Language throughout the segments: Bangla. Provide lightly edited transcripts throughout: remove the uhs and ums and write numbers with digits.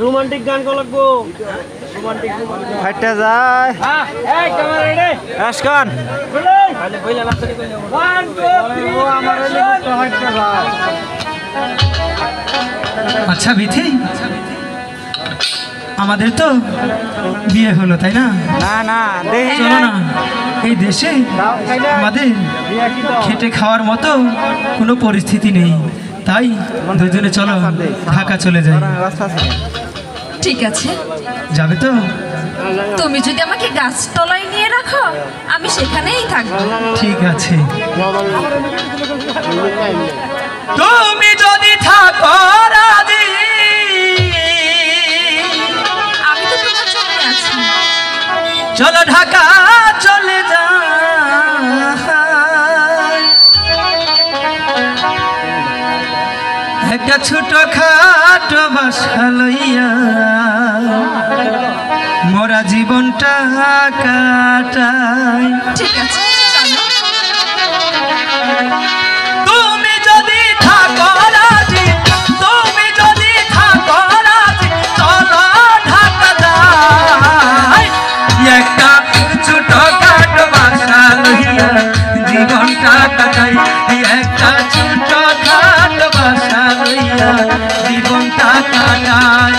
রোমান্টিক গান কো লাগবো রোমান্টিক ফাইটটা যায় এই ক্যামেরা রেডি আশকান খালি বইলা নাচতে কইলে 1 2 3 আমার তো ফাইটটা যায় আচ্ছা বিথি আমাদের তো বিয়ে হলো তাই না না না দেখি চলো না এই দেশে আমাদের খেটে খাওয়ার মতো কোনো পরিস্থিতি নেই তাই দুজনে চলো ঢাকা চলে যাই ঠিক আছে যাবে তো তুমি যদি আমাকে গাছতলায় নিয়ে রাখো আমি সেখানেই থাকবো ঠিক আছে তুমি যদি থাকো রাজি আমি তো তোমার সঙ্গে আছি চলো ঢাকা চলে যা একটা ছোট খাটো বাসা লইয়া মোরা জীবনটা কাটাই ঠিক আছে চলো তুমি যদি থাকো রাজি তুমি যদি থাকো রাজি চলো ঢাকা যাই একটা ছোট খাটো বাসা লইয়া জীবনটা কাটাই একটা ছোট খাটো বাসা লইয়া জীবনটা কাটাই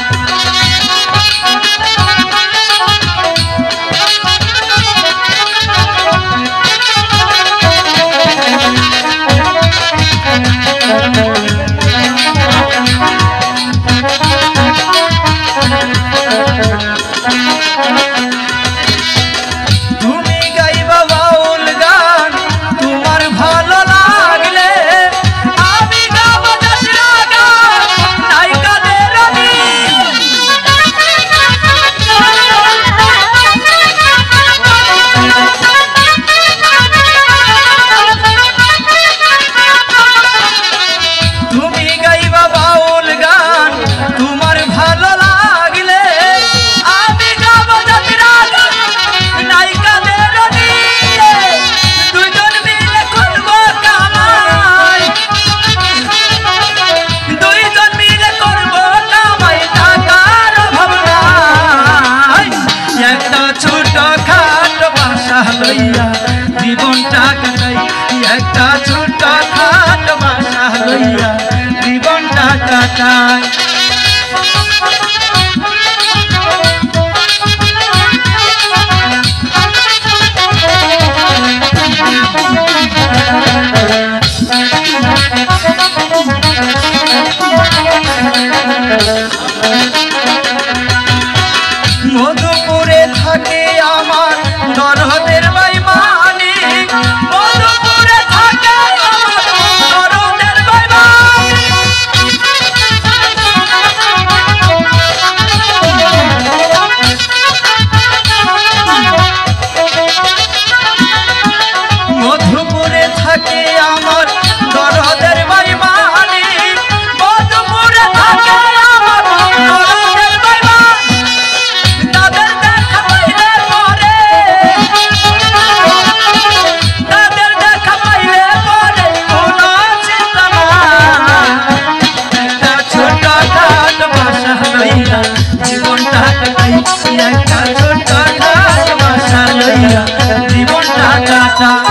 তুমি গাইবা বাউল গান তোমার ভালো লাগলে আমি গাবো দশরা গান নায়িকাদের রানী তুমি গাইবা বাউল গান তোমার ভালো লাগলে আমি গাবো দশরা গান নায়িকাদের রানী দুজন মিলে করবো কামাই দুইজন মিলে করবো কামাই টাকার অভাব নাই একটা ছোট খাটো বাসা লইয়া জীবনটা কাটাই একটা ছোট খাটো বাসা লইয়া জীবনটা কাটাই মধুপুরে থাকে আমার দরদের ভাই মানিক মধুপুরে থাকে আমার দরদের ভাই মধুপুরে থাকে আমার দরদের ভাই মানিক মধুপুরে থাকে আমার দরদের ভাই তাদের দেখা পাইলে পরে তাদের দেখা পাইলে পরে কোনো চিন্তা নাই একটা ছোট খাটো বাসা লইয়া জীবনটা কাটাই একটা ছোট খাটো বাসা লইয়া জীবনটা কাটাই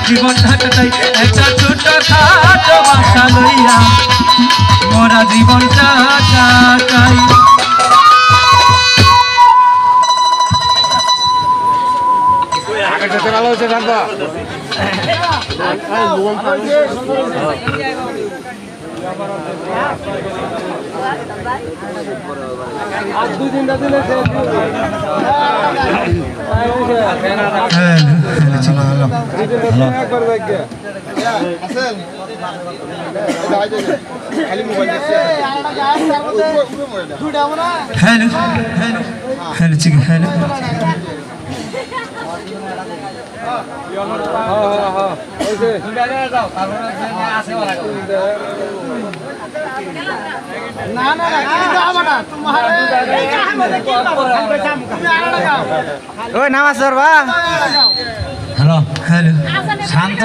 জীবনটা কাটাই একটা ছোট খাটো বাসা লইয়া মোরা জীবনটা কাটাই। ভালো হচ্ছে গানটা আর 2 দিন দিলে হ্যালো হ্যালো ঠিক হ্যালো ওই নামাজ পড়বা হ্যালো হ্যালো শান্ত